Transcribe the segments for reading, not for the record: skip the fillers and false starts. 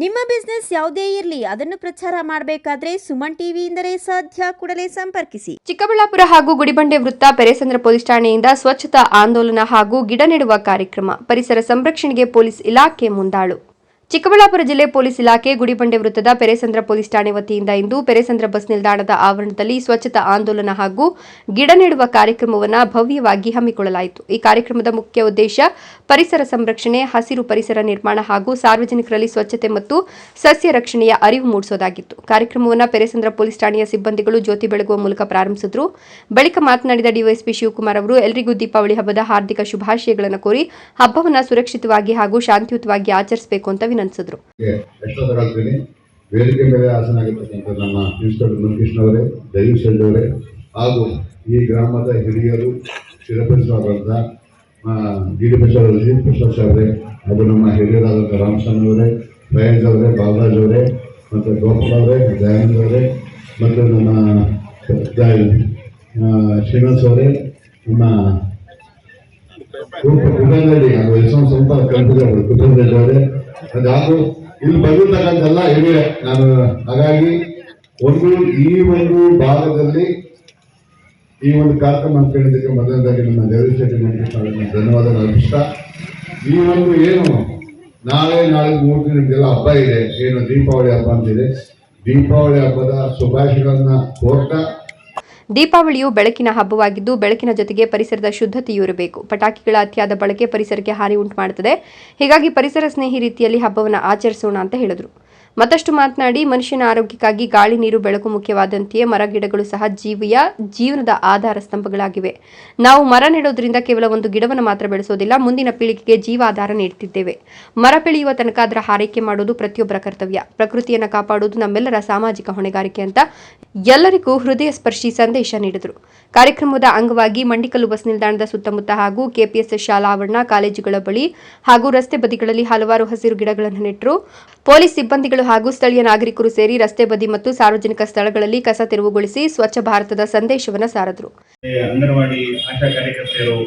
ನಿಮ್ಮ ಬಿಸ್ನೆಸ್ ಯಾವುದೇ ಇರಲಿ ಅದನ್ನು ಪ್ರಚಾರ ಮಾಡಬೇಕಾದ್ರೆ ಸುಮನ್ ಟಿವಿಯಿಂದಲೇ ಸಾಧ್ಯ. ಕೂಡಲೇ ಸಂಪರ್ಕಿಸಿ. ಚಿಕ್ಕಬಳ್ಳಾಪುರ ಹಾಗೂ ಗುಡಿಬಂಡೆ ವೃತ್ತ ಪೆರೇಸಂದ್ರ ಪೊಲೀಸ್ ಠಾಣೆಯಿಂದ ಸ್ವಚ್ಛತಾ ಆಂದೋಲನ ಹಾಗೂ ಗಿಡ ನೆಡುವ ಕಾರ್ಯಕ್ರಮ. ಪರಿಸರ ಸಂರಕ್ಷಣೆಗೆ ಪೊಲೀಸ್ ಇಲಾಖೆ ಮುಂದಾಳು. ಚಿಕ್ಕಬಳ್ಳಾಪುರ ಜಿಲ್ಲೆ ಪೊಲೀಸ್ ಇಲಾಖೆ ಗುಡಿಬಂಡೆ ವೃತ್ತದ ಪೆರೇಸಂದ್ರ ಪೊಲೀಸ್ ಠಾಣೆ ವತಿಯಿಂದ ಇಂದು ಪೆರೇಸಂದ್ರ ಬಸ್ ನಿಲ್ದಾಣದ ಆವರಣದಲ್ಲಿ ಸ್ವಚ್ಛತಾ ಆಂದೋಲನ ಹಾಗೂ ಗಿಡ ನೆಡುವ ಕಾರ್ಯಕ್ರಮವನ್ನು ಭವ್ಯವಾಗಿ ಹಮ್ಮಿಕೊಳ್ಳಲಾಯಿತು. ಈ ಕಾರ್ಯಕ್ರಮದ ಮುಖ್ಯ ಉದ್ದೇಶ ಪರಿಸರ ಸಂರಕ್ಷಣೆ, ಹಸಿರು ಪರಿಸರ ನಿರ್ಮಾಣ ಹಾಗೂ ಸಾರ್ವಜನಿಕರಲ್ಲಿ ಸ್ವಚ್ಛತೆ ಮತ್ತು ಸಸ್ಯ ರಕ್ಷಣೆಯ ಅರಿವು ಮೂಡಿಸುವುದಾಗಿತ್ತು. ಕಾರ್ಯಕ್ರಮವನ್ನು ಪೆರೇಸಂದ್ರ ಪೊಲೀಸ್ ಠಾಣೆಯ ಸಿಬ್ಬಂದಿಗಳು ಜ್ಯೋತಿ ಬೆಳಗುವ ಮೂಲಕ ಪ್ರಾರಂಭಿಸಿದರು. ಬಳಿಕ ಮಾತನಾಡಿದ ಡಿವೈಎಸ್ಪಿ ಶಿವಕುಮಾರ್ ಅವರು ಎಲ್ಲರಿಗೂ ದೀಪಾವಳಿ ಹಬ್ಬದ ಹಾರ್ದಿಕ ಶುಭಾಶಯಗಳನ್ನು ಕೋರಿ ಹಬ್ಬವನ್ನು ಸುರಕ್ಷಿತವಾಗಿ ಹಾಗೂ ಶಾಂತಿಯುತವಾಗಿ ಆಚರಿಸಬೇಕು ಅಂತ ವಿನಂತಿಸಿದರು. ವೇದಿಕೆ ಮೇಲೆ ಆಸನಾಗಿರ್ತಕ್ಕಂಥ ನಮ್ಮ ಪ್ರಿನ್ಸಿಪಲ್ ಮುನಿಕೃಷ್ಣ ಅವರೇ, ಜಗದೀಶ್ ಅವರೇ ಹಾಗೂ ಈ ಗ್ರಾಮದ ಹಿರಿಯರು ಶಿರಪಡಿಸುವಂಥ ಡಿಡಿಪಿ ರಜೀತ್ ಪ್ರಸಾದ್ ಅವರೇ ಹಾಗೂ ನಮ್ಮ ಹಿರಿಯರಾದಂಥ ರಾಮಸ್ವಾಮಿ ಅವರೇ, ಫಯಾಜ್ ಅವರೇ, ಬಾಲರಾಜ್ ಅವರೇ ಮತ್ತು ಗೋಪಾಲ್ ಅವರೇ, ದಯಾನಂದ್ ಅವರೇ ಮತ್ತು ನಮ್ಮ ಶ್ರೀನಿವಾಸ್ ಅವರೇ, ನಮ್ಮ ಕುಟುಂಬದಲ್ಲಿ ಹೆಸರು ಸ್ವಲ್ಪ ಕಲ್ಪಿದೆ ಕುಟುಂಬದಲ್ಲಿ ಅವರೇ ಹಾಗೂ ಇಲ್ಲಿ ಬಂದಿರ್ತಕ್ಕಂಥೆಲ್ಲ ಹಿರಿಯ ನಾನು ಹಾಗಾಗಿ ಈ ಒಂದು ಭಾಗದಲ್ಲಿ ಈ ಒಂದು ಕಾರ್ಯಕ್ರಮ ಕೇಳಿದ್ದಕ್ಕೆ ಮೊದಲನೇದಾಗಿ ನಮ್ಮ ಜಗದೀಶ್ ಶೆಟ್ಟಿ ಮಂತ್ರಿ ಧನ್ಯವಾದಗಳು ಅರ್ಪಿಸ್ತಾ ಈ ಒಂದು ಏನು ನಾಳೆ 3 ದಿನಕ್ಕೆಲ್ಲ ಹಬ್ಬ ಇದೆ, ಏನು ದೀಪಾವಳಿ ಹಬ್ಬ ಅಂತಿದೆ, ದೀಪಾವಳಿ ಹಬ್ಬದ ಶುಭಾಶಯಗಳನ್ನ ಕೋರ್ತಾ ದೀಪಾವಳಿಯು ಬೆಳಕಿನ ಹಬ್ಬವಾಗಿದ್ದು ಬೆಳಕಿನ ಜೊತೆಗೆ ಪರಿಸರದ ಶುದ್ಧತೆಯೂ ಇರಬೇಕು. ಪಟಾಕಿಗಳ ಅತಿಯಾದ ಬಳಕೆ ಪರಿಸರಕ್ಕೆ ಹಾನಿ ಉಂಟು ಮಾಡುತ್ತದೆ. ಹೀಗಾಗಿ ಪರಿಸರ ಸ್ನೇಹಿ ರೀತಿಯಲ್ಲಿ ಹಬ್ಬವನ್ನು ಆಚರಿಸೋಣ ಅಂತ ಹೇಳಿದರು. ಮತ್ತಷ್ಟು ಮಾತನಾಡಿ ಮನುಷ್ಯನ ಆರೋಗ್ಯಕ್ಕಾಗಿ ಗಾಳಿ, ನೀರು, ಬೆಳಕು ಮುಖ್ಯವಾದಂತೆಯೇ ಮರ ಗಿಡಗಳು ಸಹ ಜೀವನದ ಆಧಾರ ಸ್ತಂಭಗಳಾಗಿವೆ. ನಾವು ಮರ ನೆಡೋದ್ರಿಂದ ಕೇವಲ ಒಂದು ಗಿಡವನ್ನು ಮಾತ್ರ ಬೆಳೆಸೋದಿಲ್ಲ, ಮುಂದಿನ ಪೀಳಿಗೆಗೆ ಜೀವಾಧಾರ ನೀಡುತ್ತಿದ್ದೇವೆ. ಮರ ಬೆಳೆಯುವ ತನಕ ಅದರ ಹಾರೈಕೆ ಮಾಡೋದು ಪ್ರತಿಯೊಬ್ಬರ ಕರ್ತವ್ಯ. ಪ್ರಕೃತಿಯನ್ನು ಕಾಪಾಡುವುದು ನಮ್ಮೆಲ್ಲರ ಸಾಮಾಜಿಕ ಹೊಣೆಗಾರಿಕೆ ಅಂತ ಎಲ್ಲರಿಗೂ ಹೃದಯ ಸ್ಪರ್ಶಿ ಸಂದೇಶ ನೀಡಿದರು. ಕಾರ್ಯಕ್ರಮದ ಅಂಗವಾಗಿ ಮಂಡಿಕಲ್ಲು ಬಸ್ ನಿಲ್ದಾಣದ ಸುತ್ತಮುತ್ತ ಹಾಗೂ ಕೆಪಿಎಸ್ ಶಾಲಾ ಆವರಣ, ಕಾಲೇಜುಗಳ ಬಳಿ ಹಾಗೂ ರಸ್ತೆ ಬದಿಗಳಲ್ಲಿ ಹಲವಾರು ಹಸಿರು ಗಿಡಗಳನ್ನು ನೆಟ್ಟರು. ಪೊಲೀಸ್ ಸಿಬ್ಬಂದಿಗಳು ಹಾಗೂ ಸ್ಥಳೀಯ ನಾಗರಿಕರು ಸೇರಿ ರಸ್ತೆ ಬದಿ ಮತ್ತು ಸಾರ್ವಜನಿಕ ಸ್ಥಳಗಳಲ್ಲಿ ಕಸ ತೆರವುಗೊಳಿಸಿ ಸ್ವಚ್ಛ ಭಾರತದ ಸಂದೇಶವನ್ನು ಸಾರಿದರು. ಅಂಗನವಾಡಿ ಆಶಾ ಕಾರ್ಯಕರ್ತೆಯರು,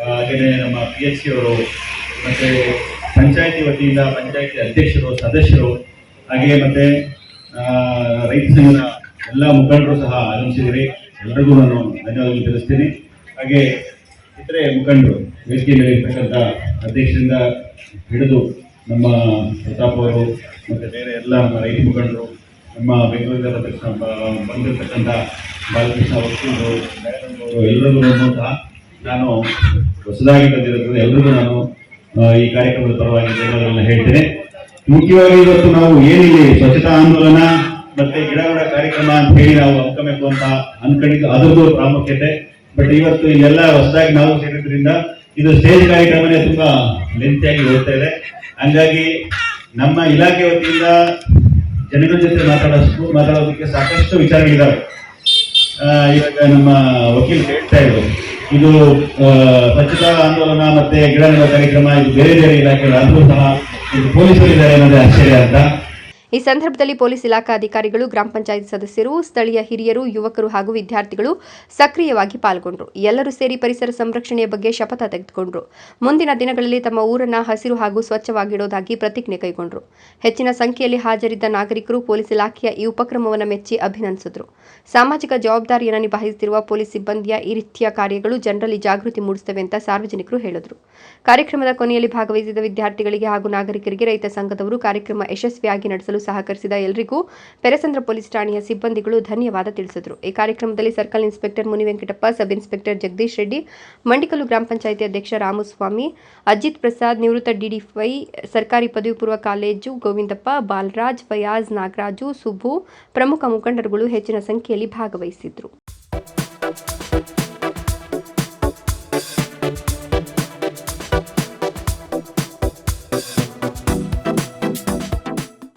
ಹಾಗೆಯೇ ನಮ್ಮ PHC ಅವರು ಮತ್ತೆ ಪಂಚಾಯತಿ ವತಿಯಿಂದ ಪಂಚಾಯತಿ ಅಧ್ಯಕ್ಷರು, ಸದಸ್ಯರು, ಹಾಗೆಯೇ ಮತ್ತೆ ರೈತ ಸಂಘದ ಎಲ್ಲ ಮುಖಂಡರು ಸಹ ಆಗಮಿಸಿದರೆ ಎಲ್ಲರಿಗೂ ನಾನು ಧನ್ಯವಾದಗಳು ತಿಳಿಸ್ತೀನಿ. ಹಾಗೆ ಇತರೆ ಮುಖಂಡರು ವೇದಿಕೆ ಮೇಲೆ ಇರ್ತಕ್ಕಂಥ ಅಧ್ಯಕ್ಷರಿಂದ ಹಿಡಿದು ನಮ್ಮ ಪ್ರತಾಪ್ ಅವರು ಮತ್ತು ಬೇರೆ ಎಲ್ಲ ನಮ್ಮ ರೈತ ಮುಖಂಡರು, ನಮ್ಮ ಬೆಂಗಳೂರಿನ ಬಂದಿರತಕ್ಕಂಥ ಬಾಲಕೃಷ್ಣ ವಕೀಲರು, ಅವರು ಎಲ್ಲರಿಗೂ ಸಹ ನಾನು ಹೊಸದಾಗಿ ಬಂದಿರೋದ್ರಿಂದ ಎಲ್ಲರಿಗೂ ನಾನು ಈ ಕಾರ್ಯಕ್ರಮದ ಪರವಾಗಿ ಧನ್ಯವಾದಗಳನ್ನು ಹೇಳ್ತೇನೆ. ಮುಖ್ಯವಾಗಿ ಇವತ್ತು ನಾವು ಏನಿದೆ ಸ್ವಚ್ಛತಾ ಆಂದೋಲನ ಮತ್ತೆ ಗಿಡಗಳ ಕಾರ್ಯಕ್ರಮ ಅಂತ ಹೇಳಿ ನಾವು ಹಮ್ಮಿಕೊಳ್ಳಬೇಕು ಅಂತ ಅನ್ಕೊಂಡಿದ್ದು ಅದರದ್ದು ಪ್ರಾಮುಖ್ಯತೆ. ಬಟ್ ಇವತ್ತು ಇಲ್ಲೆಲ್ಲ ಹೊಸದಾಗಿ ನಾವು ಸೇರಿದ್ರಿಂದ ಇದು ಸ್ಟೇಜ್ ಕಾರ್ಯಕ್ರಮನೇ ತುಂಬಾ ಲೆಂತಿಯಾಗಿ ಹೋಗ್ತಾ ಇದೆ. ಹಂಗಾಗಿ ನಮ್ಮ ಇಲಾಖೆ ವತಿಯಿಂದ ಜನಗಳ ಜೊತೆ ಮಾತಾಡೋದಕ್ಕೆ ಸಾಕಷ್ಟು ವಿಚಾರಗಳಿದ್ದಾವೆ. ಇವಾಗ ನಮ್ಮ ವಕೀಲ್ ಹೇಳ್ತಾ ಇದ್ರು, ಇದು ಸ್ವಚ್ಛತಾ ಆಂದೋಲನ ಮತ್ತೆ ಗಿಡ ನೆಡುವ ಕಾರ್ಯಕ್ರಮ ಇದು ಬೇರೆ ಬೇರೆ ಇಲಾಖೆಗಳು ಆದರೂ ಸಹ ಇದು ಪೊಲೀಸರಿದ್ದಾರೆ ಅನ್ನೋದೇ ಆಶ್ಚರ್ಯ ಅಂತ. ಈ ಸಂದರ್ಭದಲ್ಲಿ ಪೊಲೀಸ್ ಇಲಾಖಾ ಅಧಿಕಾರಿಗಳು, ಗ್ರಾಮ ಪಂಚಾಯತ್ ಸದಸ್ಯರು, ಸ್ಥಳೀಯ ಹಿರಿಯರು, ಯುವಕರು ಹಾಗೂ ವಿದ್ಯಾರ್ಥಿಗಳು ಸಕ್ರಿಯವಾಗಿ ಪಾಲ್ಗೊಂಡರು. ಎಲ್ಲರೂ ಸೇರಿ ಪರಿಸರ ಸಂರಕ್ಷಣೆಯ ಬಗ್ಗೆ ಶಪಥ ತೆಗೆದುಕೊಂಡರು. ಮುಂದಿನ ದಿನಗಳಲ್ಲಿ ತಮ್ಮ ಊರನ್ನ ಹಸಿರು ಹಾಗೂ ಸ್ವಚ್ಛವಾಗಿಡೋದಾಗಿ ಪ್ರತಿಜ್ಞೆ ಕೈಗೊಂಡರು. ಹೆಚ್ಚಿನ ಸಂಖ್ಯೆಯಲ್ಲಿ ಹಾಜರಿದ್ದ ನಾಗರಿಕರು ಪೊಲೀಸ್ ಇಲಾಖೆಯ ಈ ಉಪಕ್ರಮವನ್ನು ಮೆಚ್ಚಿ ಅಭಿನಂದಿಸಿದರು. ಸಾಮಾಜಿಕ ಜವಾಬ್ದಾರಿಯನ್ನು ನಿಭಾಯಿಸುತ್ತಿರುವ ಪೊಲೀಸ್ ಸಿಬ್ಬಂದಿಯ ಈ ರೀತಿಯ ಕಾರ್ಯಗಳು ಜನರಲ್ಲಿ ಜಾಗೃತಿ ಮೂಡಿಸುತ್ತವೆ ಅಂತ ಸಾರ್ವಜನಿಕರು ಹೇಳಿದರು. ಕಾರ್ಯಕ್ರಮದ ಕೊನೆಯಲ್ಲಿ ಭಾಗವಹಿಸಿದ ವಿದ್ಯಾರ್ಥಿಗಳಿಗೆ ಹಾಗೂ ನಾಗರಿಕರಿಗೆ ರೈತ ಸಂಘದವರು ಕಾರ್ಯಕ್ರಮ ಯಶಸ್ವಿಯಾಗಿ ನಡೆಸಲು ಸಹಕರಿಸಿದ ಎಲ್ಲರಿಗೂ ಪೆರೇಸಂದ್ರ ಪೊಲೀಸ್ ಠಾಣೆಯ ಸಿಬ್ಬಂದಿಗಳು ಧನ್ಯವಾದ ತಿಳಿಸಿದರು. ಈ ಕಾರ್ಯಕ್ರಮದಲ್ಲಿ circle inspector Munivenkatappa, sub inspector Jagadish Reddy, Mandikallu ಗ್ರಾಮ ಪಂಚಾಯಿತಿ ಅಧ್ಯಕ್ಷ ರಾಮಸ್ವಾಮಿ, ಅಜಿತ್ ಪ್ರಸಾದ್, ನಿವೃತ್ತ DD5 ಸರ್ಕಾರಿ ಪದವಿ ಪೂರ್ವ ಕಾಲೇಜು ಗೋವಿಂದಪ್ಪ, ಬಾಲರಾಜ್, ಫಯಾಜ್, ನಾಗರಾಜು, ಸುಬ್ಬು ಪ್ರಮುಖ ಮುಖಂಡರುಗಳು ಹೆಚ್ಚಿನ ಸಂಖ್ಯೆಯಲ್ಲಿ ಭಾಗವಹಿಸಿದ್ರು.